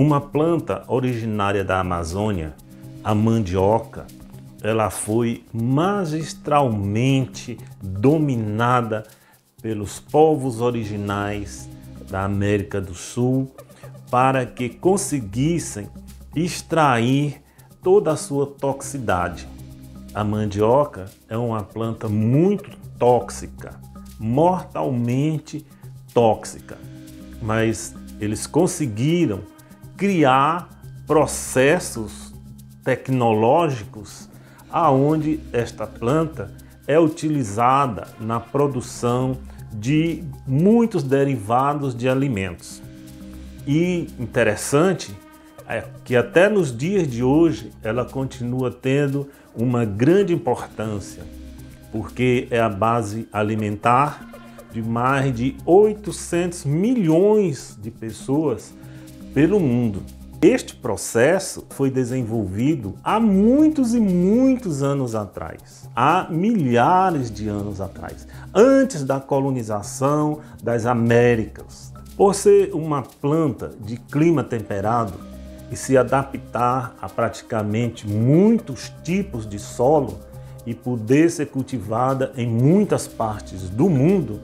Uma planta originária da Amazônia, a mandioca, ela foi magistralmente dominada pelos povos originais da América do Sul para que conseguissem extrair toda a sua toxicidade. A mandioca é uma planta muito tóxica, mortalmente tóxica, mas eles conseguiram criar processos tecnológicos aonde esta planta é utilizada na produção de muitos derivados de alimentos. E interessante é que até nos dias de hoje ela continua tendo uma grande importância, porque é a base alimentar de mais de 800 milhões de pessoas pelo mundo. Este processo foi desenvolvido há muitos e muitos anos atrás, há milhares de anos atrás, antes da colonização das Américas. Por ser uma planta de clima temperado e se adaptar a praticamente muitos tipos de solo e poder ser cultivada em muitas partes do mundo,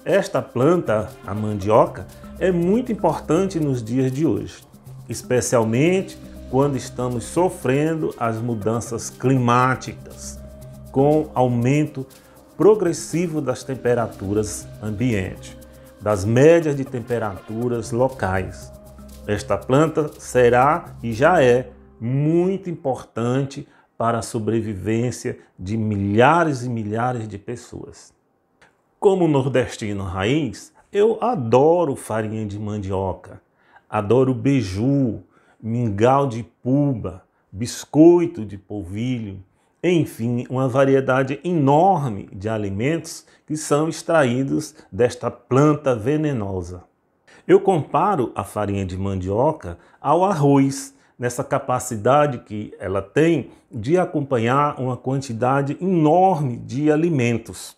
esta planta, a mandioca, é muito importante nos dias de hoje, especialmente quando estamos sofrendo as mudanças climáticas, com aumento progressivo das temperaturas ambientes, das médias de temperaturas locais. Esta planta será e já é muito importante para a sobrevivência de milhares e milhares de pessoas. Como nordestino raiz, eu adoro farinha de mandioca, adoro beiju, mingau de puba, biscoito de polvilho, enfim, uma variedade enorme de alimentos que são extraídos desta planta venenosa. Eu comparo a farinha de mandioca ao arroz, nessa capacidade que ela tem de acompanhar uma quantidade enorme de alimentos.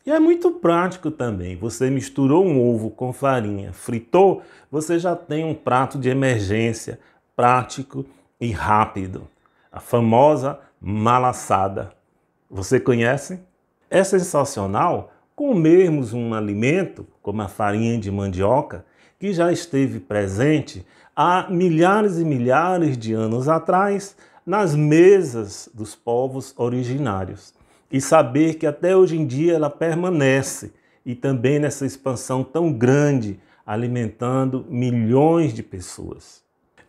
E é muito prático também. Você misturou um ovo com farinha, fritou, você já tem um prato de emergência prático e rápido. A famosa malassada. Você conhece? É sensacional comermos um alimento como a farinha de mandioca que já esteve presente há milhares e milhares de anos atrás nas mesas dos povos originários. E saber que até hoje em dia ela permanece e também nessa expansão tão grande, alimentando milhões de pessoas.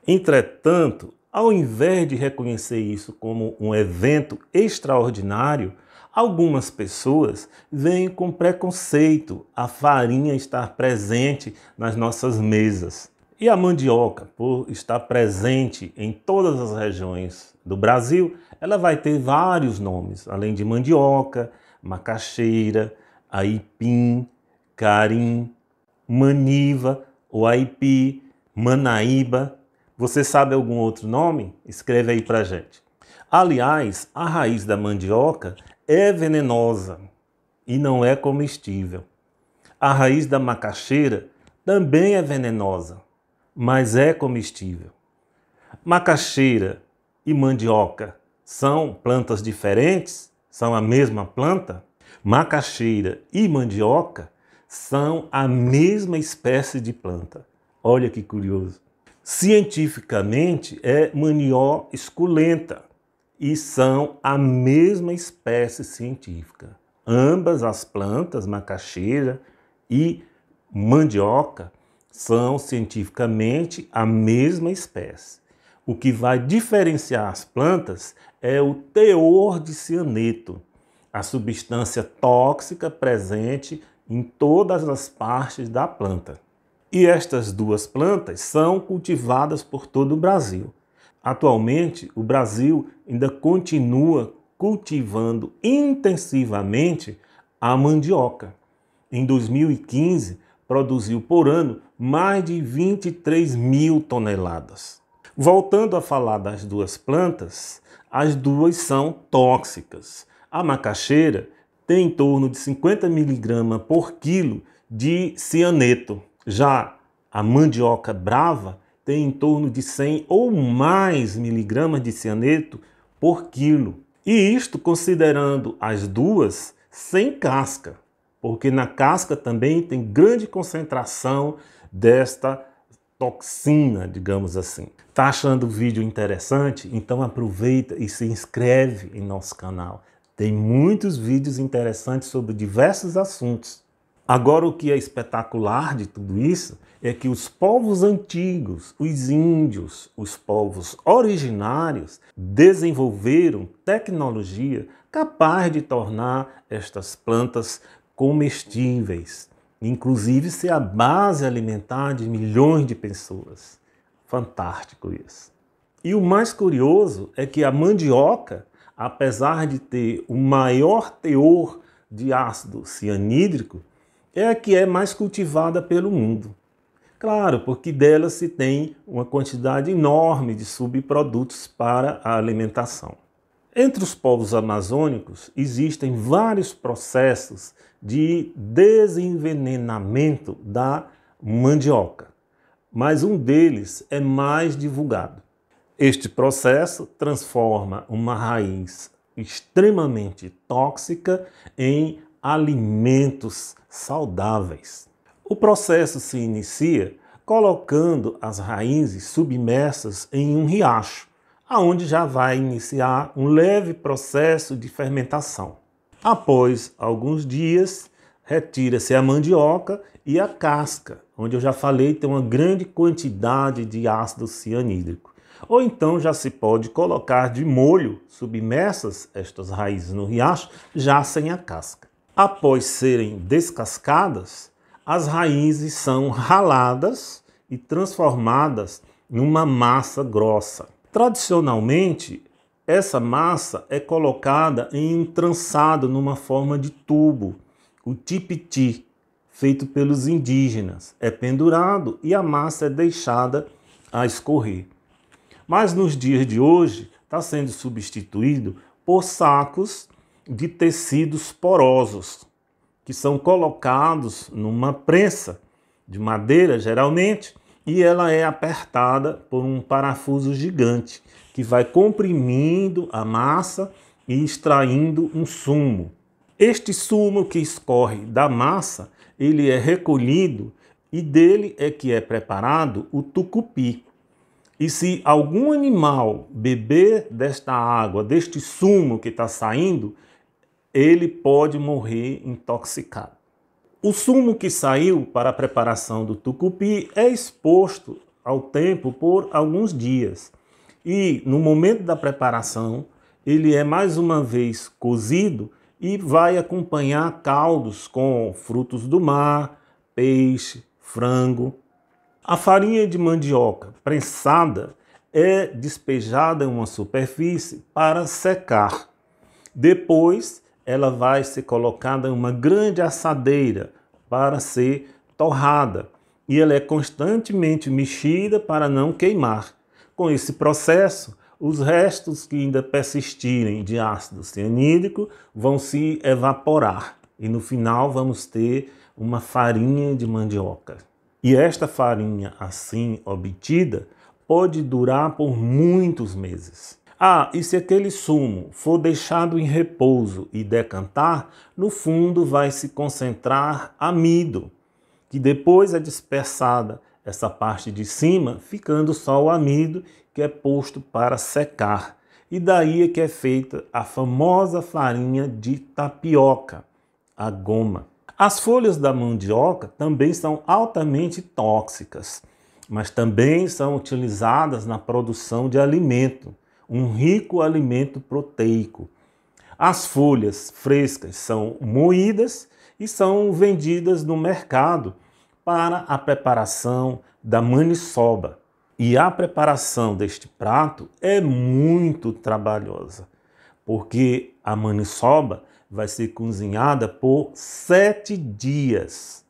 Entretanto, ao invés de reconhecer isso como um evento extraordinário, algumas pessoas veem com preconceito a farinha estar presente nas nossas mesas. E a mandioca, por estar presente em todas as regiões do Brasil, ela vai ter vários nomes, além de mandioca, macaxeira, aipim, carim, maniva, ou aipi, manaíba. Você sabe algum outro nome? Escreve aí pra gente. Aliás, a raiz da mandioca é venenosa e não é comestível. A raiz da macaxeira também é venenosa, mas é comestível. Macaxeira e mandioca são plantas diferentes? São a mesma planta? Macaxeira e mandioca são a mesma espécie de planta. Olha que curioso. Cientificamente é Manioa esculenta e são a mesma espécie científica. Ambas as plantas, macaxeira e mandioca, são cientificamente a mesma espécie. O que vai diferenciar as plantas é o teor de cianeto, a substância tóxica presente em todas as partes da planta. E estas duas plantas são cultivadas por todo o Brasil. Atualmente, o Brasil ainda continua cultivando intensivamente a mandioca. Em 2015, produziu por ano mais de 23 mil toneladas. Voltando a falar das duas plantas, as duas são tóxicas. A macaxeira tem em torno de 50 mg por quilo de cianeto. Já a mandioca brava tem em torno de 100 ou mais miligramas de cianeto por quilo. E isto considerando as duas sem casca, porque na casca também tem grande concentração desta toxina, digamos assim. Tá achando o vídeo interessante? Então aproveita e se inscreve em nosso canal. Tem muitos vídeos interessantes sobre diversos assuntos. Agora, o que é espetacular de tudo isso é que os povos antigos, os índios, os povos originários, desenvolveram tecnologia capaz de tornar estas plantas comestíveis, inclusive ser a base alimentar de milhões de pessoas. Fantástico isso. E o mais curioso é que a mandioca, apesar de ter o maior teor de ácido cianídrico, é a que é mais cultivada pelo mundo. Claro, porque dela se tem uma quantidade enorme de subprodutos para a alimentação. Entre os povos amazônicos existem vários processos de desenvenenamento da mandioca, mas um deles é mais divulgado. Este processo transforma uma raiz extremamente tóxica em alimentos saudáveis. O processo se inicia colocando as raízes submersas em um riacho, aonde já vai iniciar um leve processo de fermentação. Após alguns dias, retira-se a mandioca e a casca, onde eu já falei tem uma grande quantidade de ácido cianídrico. Ou então já se pode colocar de molho submersas estas raízes no riacho, já sem a casca. Após serem descascadas, as raízes são raladas e transformadas numa massa grossa. Tradicionalmente, essa massa é colocada em um trançado numa forma de tubo, o tipiti, feito pelos indígenas. É pendurado e a massa é deixada a escorrer. Mas nos dias de hoje está sendo substituído por sacos de tecidos porosos, que são colocados numa prensa de madeira, geralmente, e ela é apertada por um parafuso gigante, que vai comprimindo a massa e extraindo um sumo. Este sumo que escorre da massa, ele é recolhido e dele é que é preparado o tucupi. E se algum animal beber desta água, deste sumo que está saindo, ele pode morrer intoxicado. O sumo que saiu para a preparação do tucupi é exposto ao tempo por alguns dias. E no momento da preparação, ele é mais uma vez cozido e vai acompanhar caldos com frutos do mar, peixe, frango. A farinha de mandioca prensada é despejada em uma superfície para secar. Depois, ela vai ser colocada em uma grande assadeira para ser torrada. E ela é constantemente mexida para não queimar. Com esse processo, os restos que ainda persistirem de ácido cianídrico vão se evaporar. E no final vamos ter uma farinha de mandioca. E esta farinha assim obtida pode durar por muitos meses. Ah, e se aquele sumo for deixado em repouso e decantar, no fundo vai se concentrar amido, que depois é dispersada essa parte de cima, ficando só o amido que é posto para secar. E daí é que é feita a famosa farinha de tapioca, a goma. As folhas da mandioca também são altamente tóxicas, mas também são utilizadas na produção de alimento, um rico alimento proteico. As folhas frescas são moídas e são vendidas no mercado para a preparação da maniçoba. E a preparação deste prato é muito trabalhosa, porque a maniçoba vai ser cozinhada por 7 dias,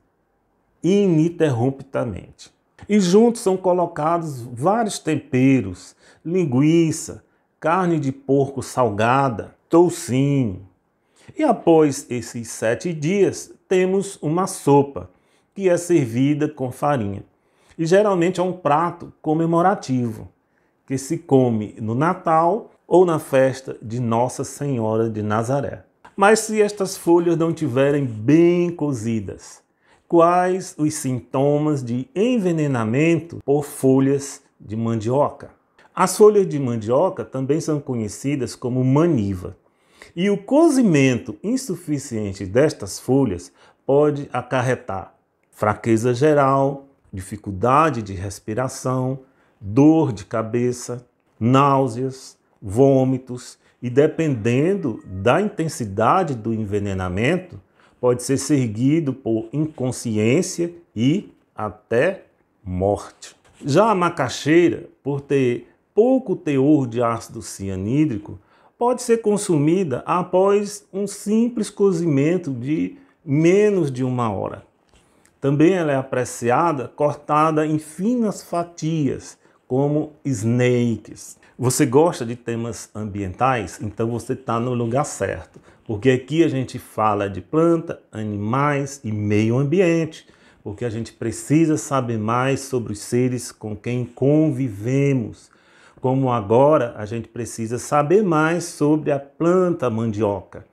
ininterruptamente. E juntos são colocados vários temperos, linguiça, carne de porco salgada, toucinho. E após esses 7 dias, temos uma sopa, que é servida com farinha. E geralmente é um prato comemorativo, que se come no Natal ou na festa de Nossa Senhora de Nazaré. Mas se estas folhas não estiverem bem cozidas, quais os sintomas de envenenamento por folhas de mandioca? As folhas de mandioca também são conhecidas como maniva. E o cozimento insuficiente destas folhas pode acarretar fraqueza geral, dificuldade de respiração, dor de cabeça, náuseas, vômitos e, dependendo da intensidade do envenenamento, pode ser seguido por inconsciência e até morte. Já a macaxeira, por ter pouco teor de ácido cianídrico, pode ser consumida após um simples cozimento de menos de 1 hora. Também ela é apreciada cortada em finas fatias, como snakes. Você gosta de temas ambientais? Então você está no lugar certo, porque aqui a gente fala de planta, animais e meio ambiente, porque a gente precisa saber mais sobre os seres com quem convivemos. Como agora a gente precisa saber mais sobre a planta mandioca.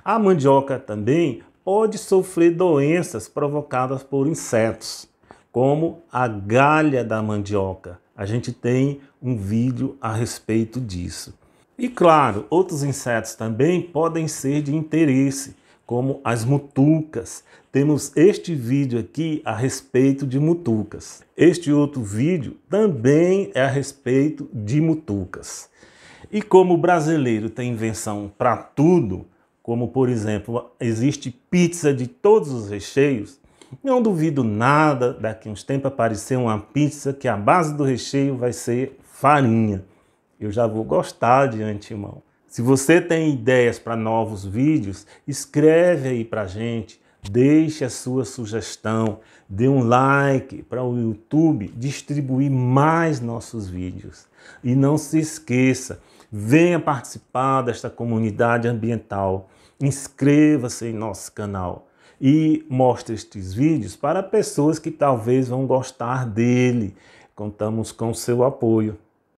A mandioca também pode sofrer doenças provocadas por insetos, como a galha da mandioca. A gente tem um vídeo a respeito disso. E claro, outros insetos também podem ser de interesse, como as mutucas. Temos este vídeo aqui a respeito de mutucas. Este outro vídeo também é a respeito de mutucas. E como o brasileiro tem invenção para tudo, como por exemplo, existe pizza de todos os recheios, não duvido nada daqui a uns tempos aparecer uma pizza que a base do recheio vai ser farinha. Eu já vou gostar de antemão. Se você tem ideias para novos vídeos, escreve aí para a gente, deixe a sua sugestão, dê um like para o YouTube distribuir mais nossos vídeos. E não se esqueça, venha participar desta comunidade ambiental, inscreva-se em nosso canal e mostre estes vídeos para pessoas que talvez vão gostar dele. Contamos com o seu apoio.